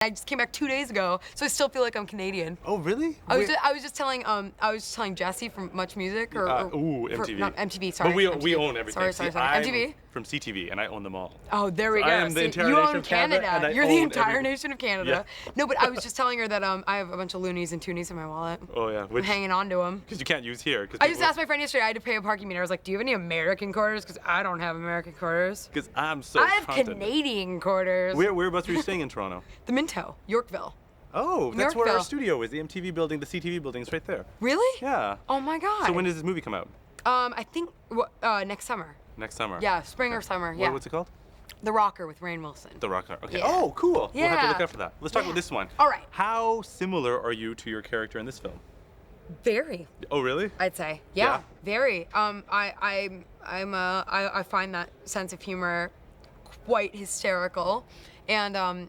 I just came back 2 days ago, so I still feel like I'm Canadian. Oh, really? I was just telling Jesse from Much Music MTV. Not MTV, sorry. But we MTV. own everything. Sorry. I'm MTV? from CTV, and I own them all. Oh, there we go. I am the entire you nation own of Canada, and I You're the own entire nation of Canada. Yeah. No, but I was just telling her that I have a bunch of loonies and toonies in my wallet. Oh yeah. I'm hanging on to them. Because you can't use here. I just asked my friend yesterday. I had to pay a parking meter. I was like, "Do you have any American quarters? Because I don't have American quarters." Because I'm so. I have confident. Canadian quarters. Whereabouts were you staying in Toronto? The Minto, Yorkville. Oh, that's where our Yorkville. studio is. The MTV building, the CTV building is right there. Really? Yeah. Oh my God. So when does this movie come out? I think next summer. Next summer. Yeah, spring or summer. Yeah. What's it called? The Rocker with Rainn Wilson. The Rocker. Okay. Yeah. Oh, cool. Yeah. We'll have to look out for that. Let's talk about this one. All right. How similar are you to your character in this film? Very. Oh, really? I'd say. Yeah. Very. I find that sense of humor quite hysterical, and I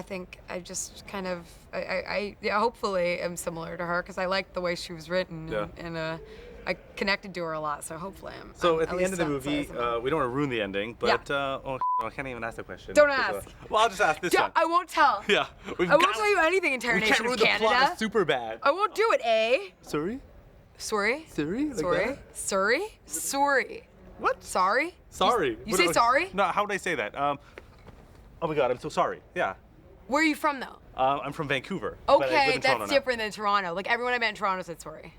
think I just kind of I hopefully am similar to her because I liked the way she was written and I connected to her a lot, so hopefully I'm. So I'm at the end of the movie, we don't want to ruin the ending, but I can't even ask that question. Don't ask. Well, I'll just ask this one. I won't tell. Yeah. I won't tell you anything in Entire We can't Nation ruin of the plot Canada. of Superbad. I won't do it, eh? Sorry? Sorry? Sorry? Like Sorry? that? Sorry? Sorry. What? Sorry? Sorry. You say sorry? No, how would I say that? Oh my God, I'm so sorry. Yeah. Where are you from, though? I'm from Vancouver. but I live Okay, in Toronto that's now. different than Toronto. Like, everyone I met in Toronto said sorry.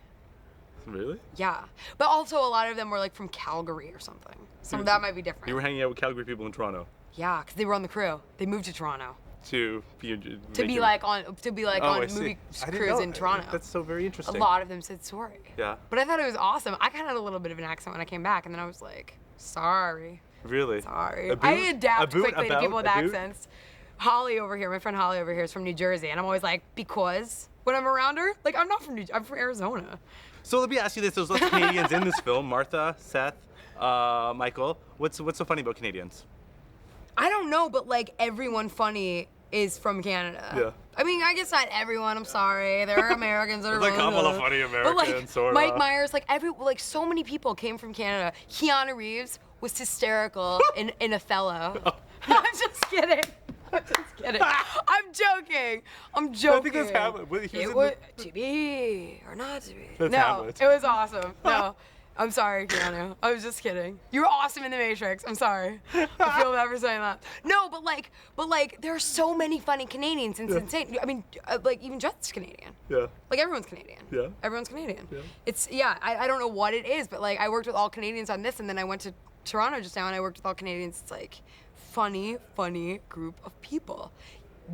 Really? Yeah. But also, a lot of them were, like, from Calgary or something. So that might be different. You were hanging out with Calgary people in Toronto Yeah, because they were on the crew. They moved to Toronto. to be On movie crews in Toronto. That's so very A interesting. lot of them said sorry. Yeah. But I thought it was awesome. I kind of had a little bit of an accent when I came back, and then I was like, sorry. Really? Sorry. A boot? I adapt A boot? quickly to About? people with A boot? accents. Holly over here, my friend Holly over here is from New Jersey, and I'm always like, because when I'm around her, like I'm not from I'm from Arizona. So let me ask you this: there's lots of Canadians in this film. Martha, Seth, Michael. What's so funny about Canadians? I don't know, but like everyone funny is from Canada. Yeah. I mean, I guess not everyone. I'm sorry. There are Americans that are There's a really couple of good. funny But like Americans, sorta. Mike Myers, like so many people came from Canada. Keanu Reeves was hysterical in Othello. I'm just kidding. I'm just kidding. I'm joking. I'm joking. I think that's Hamlet. It was to be or not to be. That's no, Hamlet. it was awesome. No. I'm sorry, Keanu. I was just kidding. You were awesome in The Matrix. I'm sorry. I feel bad for saying that. No, but like, there are so many funny Canadians, and it's insane. I mean, like, even Jet's Canadian. Yeah. Like, everyone's Canadian. Yeah. Everyone's Canadian. Yeah. I don't know what it is, but like, I worked with all Canadians on this, and then I went to Toronto just now, and I worked with all Canadians. It's like, funny group of people.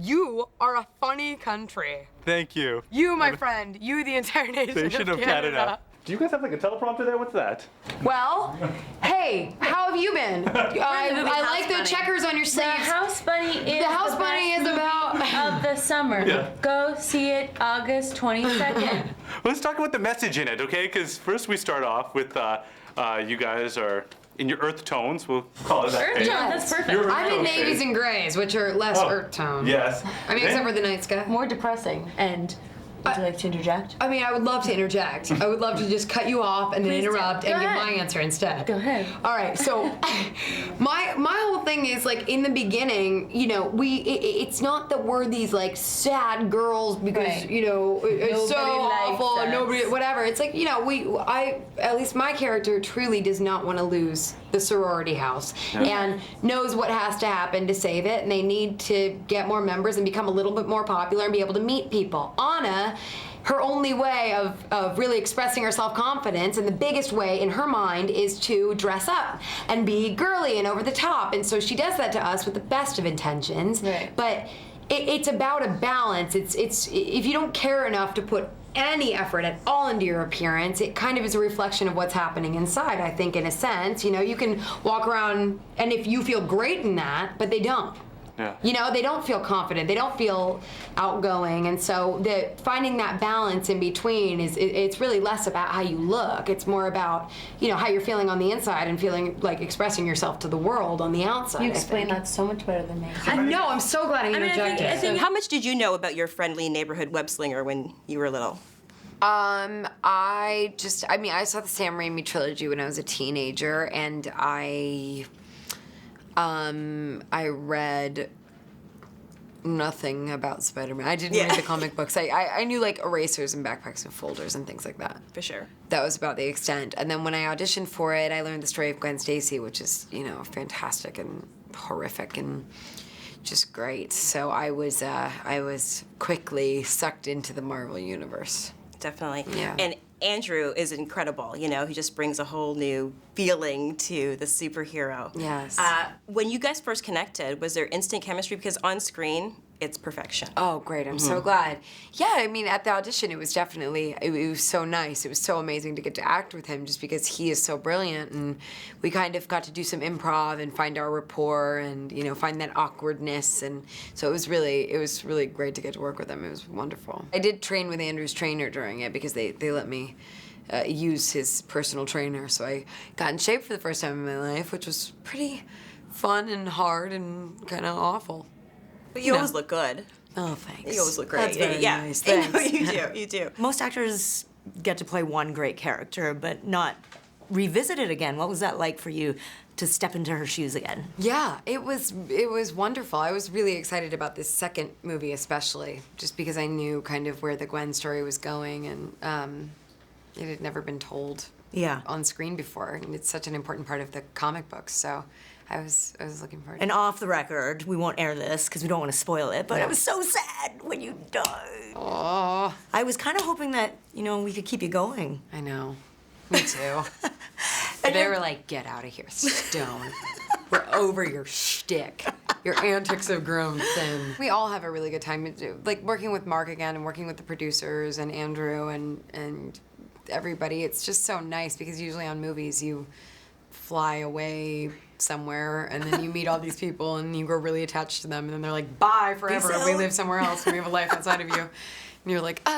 You are a funny country. Thank you. You, my friend. You, the entire nation of Canada. Do you guys have like a teleprompter there? What's that? Well, hey, how have you been? I like the checkers on your The sleeves. House Bunny is The House Bunny is about of the summer. Yeah. Go see it August 22nd. Let's talk about the message in it, okay? Because first we start off with you guys are in your earth tones. We'll call it that. Earth okay? tone, that's perfect. Your earth I'm in tone navies shade. and grays, which are less Oh, earth tone. Yes. I mean, except for the night sky. More depressing. And would you like to interject? I mean, I would love to interject. I would love to just cut you off and then Please do. interrupt Go and give ahead. my answer instead. Go ahead. All right, so my whole thing is like in the beginning, you know, it's not that we're these like sad girls because Right. you know it's so Nobody likes awful, us. nobody, whatever. It's like, you know, at least my character truly does not want to lose the sorority house and knows what has to happen to save it, and they need to get more members and become a little bit more popular and be able to meet people. Anna, her only way of really expressing her self-confidence, and the biggest way in her mind, is to dress up and be girly and over the top. And so she does that to us with the best of intentions. Right. But it's about a balance. It's if you don't care enough to put any effort at all into your appearance, it kind of is a reflection of what's happening inside, I think, in a sense. You know, you can walk around, and if you feel great in that, but they don't. Yeah. You know, they don't feel confident. They don't feel outgoing, and so finding that balance in between it's really less about how you look. It's more about, you know, how you're feeling on the inside and feeling like expressing yourself to the world on the outside. You I explain think. that so much better than me. I know. I'm so glad I interjected. I think How much did you know about your friendly neighborhood web slinger when you were little? I saw the Sam Raimi trilogy when I was a teenager, and I read nothing about Spider-Man. I didn't read the comic books. I knew like erasers and backpacks and folders and things like that. For sure. That was about the extent. And then when I auditioned for it, I learned the story of Gwen Stacy, which is, fantastic and horrific and just great. So I was quickly sucked into the Marvel universe. Definitely. Yeah. And Andrew is incredible. He just brings a whole new feeling to the superhero. Yes. When you guys first connected, was there instant chemistry? Because on screen, it's perfection. Oh, great. I'm so glad. Yeah, I mean, at the audition, it was definitely, it was so nice. It was so amazing to get to act with him just because he is so brilliant. And we kind of got to do some improv and find our rapport and, find that awkwardness. And so it was really great to get to work with him. It was wonderful. I did train with Andrew's trainer during it because they let me use his personal trainer. So I got in shape for the first time in my life, which was pretty fun and hard and kind of awful. But you always look good. Oh, thanks. You always look great. That's very yeah. nice. Thanks. You do. Most actors get to play one great character, but not revisit it again. What was that like for you to step into her shoes again? Yeah, it was wonderful. I was really excited about this second movie especially, just because I knew kind of where the Gwen story was going, and it had never been told on screen before, and it's such an important part of the comic books, so I was looking forward to it. And off the record, we won't air this because we don't want to spoil it, but it was so sad when you died. Oh, I was kind of hoping that, we could keep you going. I know. Me too. They were like, get out of here, Stone. We're over your shtick. Your antics have grown thin. We all have a really good time. Like working with Mark again and working with the producers and Andrew and everybody. It's just so nice because usually on movies you fly away somewhere and then you meet all these people and you grow really attached to them and then they're like, bye forever. We live somewhere else and we have a life outside of you. And you're like,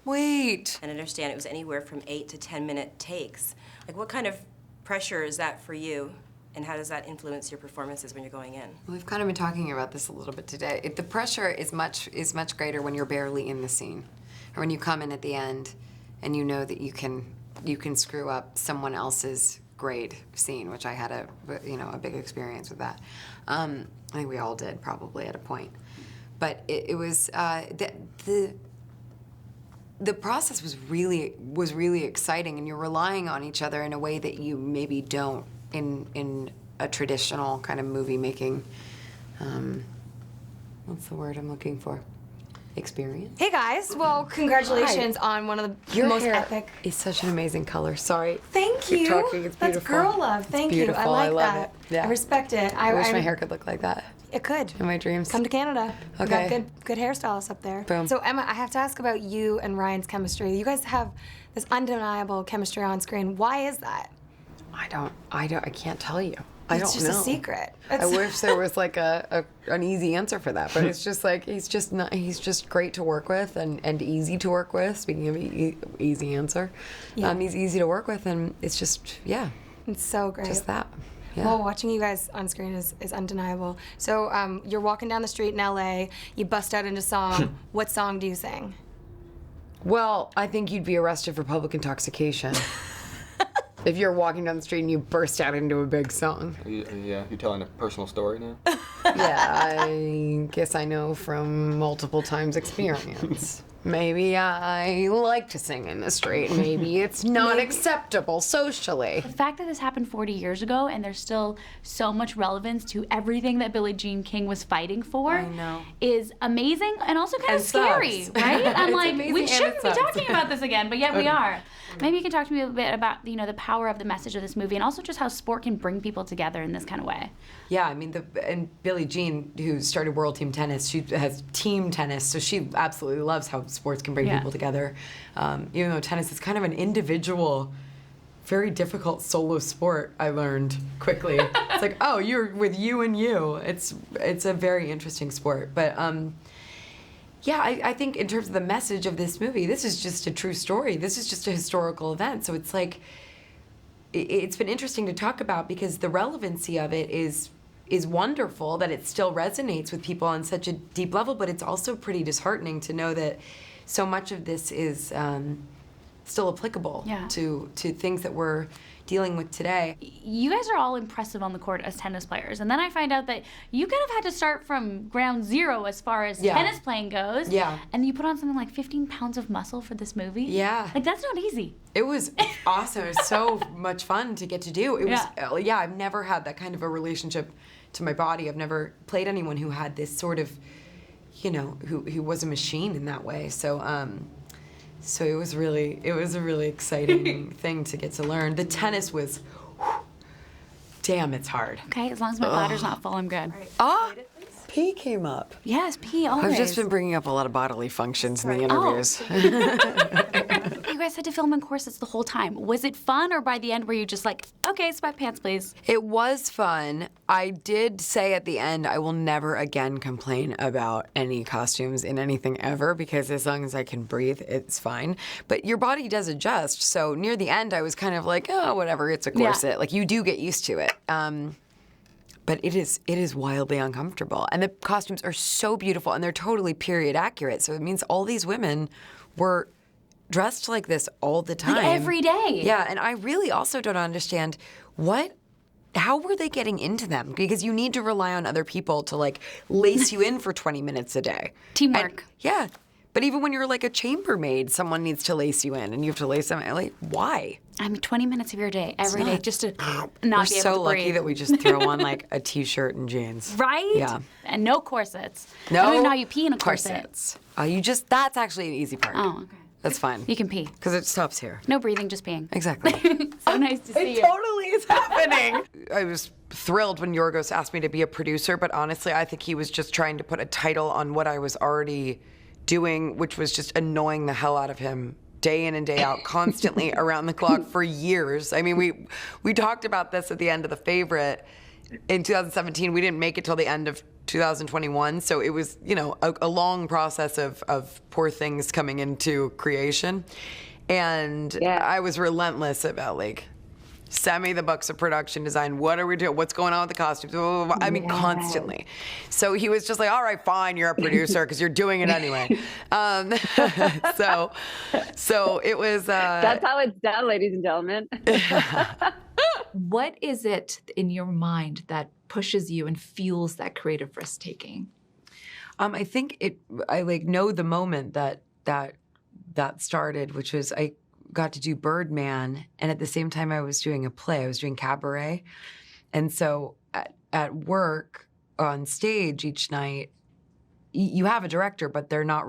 wait. And understand it was anywhere from 8 to 10-minute takes. Like, what kind of pressure is that for you, and how does that influence your performances when you're going in? We've kind of been talking about this a little bit today. The pressure is much greater when you're barely in the scene, or when you come in at the end, and you know that you can screw up someone else's great scene, which I had a big experience with that. I think we all did probably at a point, but it was the process was really exciting, and you're relying on each other in a way that you maybe don't in a traditional kind of movie making. What's the word I'm looking for? Experience. Hey guys, well, congratulations on one of the most epic. It's such an amazing color. Sorry. Thank you. Keep talking. It's beautiful. That's girl love. Thank you. Beautiful. I like love that. it. Yeah. I respect it. I wish my hair could look like that It could. in my dreams. Come to Canada. We Okay. got good hairstylists up there. Boom. So Emma, I have to ask about you and Ryan's chemistry. You guys have this undeniable chemistry on screen. Why is that? I can't tell you. I It's don't just know. a secret. I wish there was like an easy answer for that, but it's just like he's just great to work with and easy to work with. Speaking of easy answer, he's easy to work with, and it's just It's so great. just that. Yeah. Well, watching you guys on screen is undeniable. So you're walking down the street in LA, you bust out into song. What song do you sing? Well, I think you'd be arrested for public intoxication. If you're walking down the street and you burst out into a big song. You're telling a personal story now? Yeah, I guess I know from multiple times experience. Maybe I like to sing in the street. Maybe it's not acceptable socially. The fact that this happened 40 years ago and there's still so much relevance to everything that Billie Jean King was fighting for is amazing and also kind of scary, sucks. right? I'm It's like, amazing we and shouldn't it be sucks. talking about this again, but yet we are. Maybe you can talk to me a bit about, the power of the message of this movie and also just how sport can bring people together in this kind of way. Yeah, I mean, and Billie Jean, who started World Team Tennis, she has team tennis, so she absolutely loves how sports can bring people together. Even though tennis is kind of an individual, very difficult solo sport, I learned quickly. It's like, oh, you're with you and you. It's a very interesting sport, but yeah, I think in terms of the message of this movie, this is just a true story. This is just a historical event, so it's like it's been interesting to talk about because the relevancy of it is wonderful, that it still resonates with people on such a deep level, but it's also pretty disheartening to know that so much of this is still applicable Yeah. to things that we're dealing with today. You guys are all impressive on the court as tennis players, and then I find out that you kind of had to start from ground zero as far as tennis playing goes. Yeah. And you put on something like 15 pounds of muscle for this movie. Yeah. Like, that's not easy. It was awesome. It was so much fun to get to do. It was, I've never had that kind of a relationship to my body. I've never played anyone who had this sort of, you know, who was a machine in that way. So it was a really exciting thing to get to learn. The tennis was, damn, it's hard. Okay, as long as my bladder's not full, I'm good. Pee came up. Yes, pee always. I've just been bringing up a lot of bodily functions in the interviews. You guys had to film in corsets the whole time. Was it fun, or by the end were you just like, okay, sweatpants, please? It was fun. I did say at the end, I will never again complain about any costumes in anything ever, because as long as I can breathe, it's fine. But your body does adjust. So near the end, I was kind of like, oh, whatever, it's a corset. Yeah. Like, you do get used to it. But it is wildly uncomfortable. And the costumes are so beautiful, and they're totally period accurate. So it means all these women were dressed like this all the time. Like every day. Yeah, and I really also don't understand how were they getting into them? Because you need to rely on other people to, like, lace you in for 20 minutes a day. Teamwork. Yeah. But even when you're like a chambermaid, someone needs to lace you in, and you have to lace them. Like, why? I mean, 20 minutes of your day, every day, just to not We're be able so to lucky breathe. that we just throw on like a t-shirt and jeans. Right? Yeah. And no corsets. No. I don't even know how you pee in a corset. Corsets. That's actually an easy part. Oh, okay. That's fine. You can pee. Because it stops here. No breathing, just peeing. Exactly. So nice to see It you. totally is happening. I was thrilled when Yorgos asked me to be a producer, but honestly, I think he was just trying to put a title on what I was already doing, which was just annoying the hell out of him day in and day out, constantly around the clock for years. I mean, we talked about this at the end of The Favorite in 2017. We didn't make it till the end of 2021, so it was, you know, a long process of poor things coming into creation. And I was relentless about, like, send me the books of production design. What are we doing? What's going on with the costumes? I mean, constantly. So he was just like, all right, fine, you're a producer because you're doing it anyway. So it was... That's how it's done, ladies and gentlemen. What is it in your mind that pushes you and fuels that creative risk-taking? I think I like know the moment that started, which was I got to do Birdman, and at the same time I was doing a play. I was doing cabaret, and so at work on stage each night, you have a director, but they're not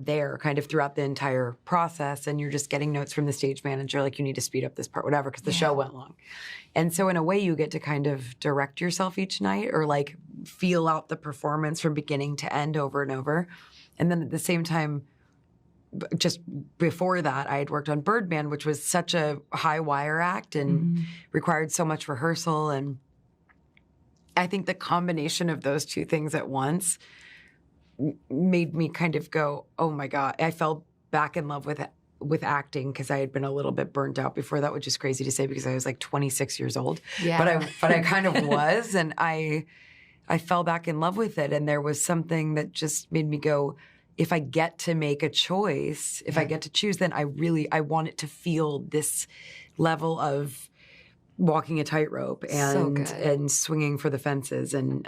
there kind of throughout the entire process, and you're just getting notes from the stage manager, like, you need to speed up this part, whatever, because the show went long. And so in a way, you get to kind of direct yourself each night, or like feel out the performance from beginning to end over and over. And then at the same time, just before that, I had worked on Birdman, which was such a high wire act and required so much rehearsal. And I think the combination of those two things at once made me kind of go, oh my God. I fell back in love with acting because I had been a little bit burnt out before that, which is crazy to say because I was like 26 years old. Yeah. But I kind of was, and I fell back in love with it. And there was something that just made me go, if I get to make a choice, if I get to choose, then I want it to feel this level of walking a tightrope and swinging for the fences, and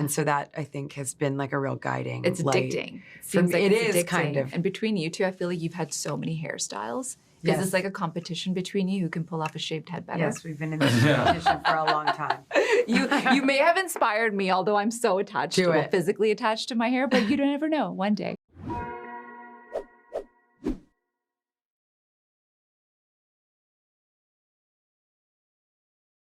so that I think has been like a real guiding. It's light. addicting. Seems like it it's is addicting. kind of. And between you two, I feel like you've had so many hairstyles. Is this like a competition between you who can pull off a shaved head better? Yes, we've been in this competition for a long time. You may have inspired me, although I'm so attached to it. physically attached to my hair, but you don't ever know. One day.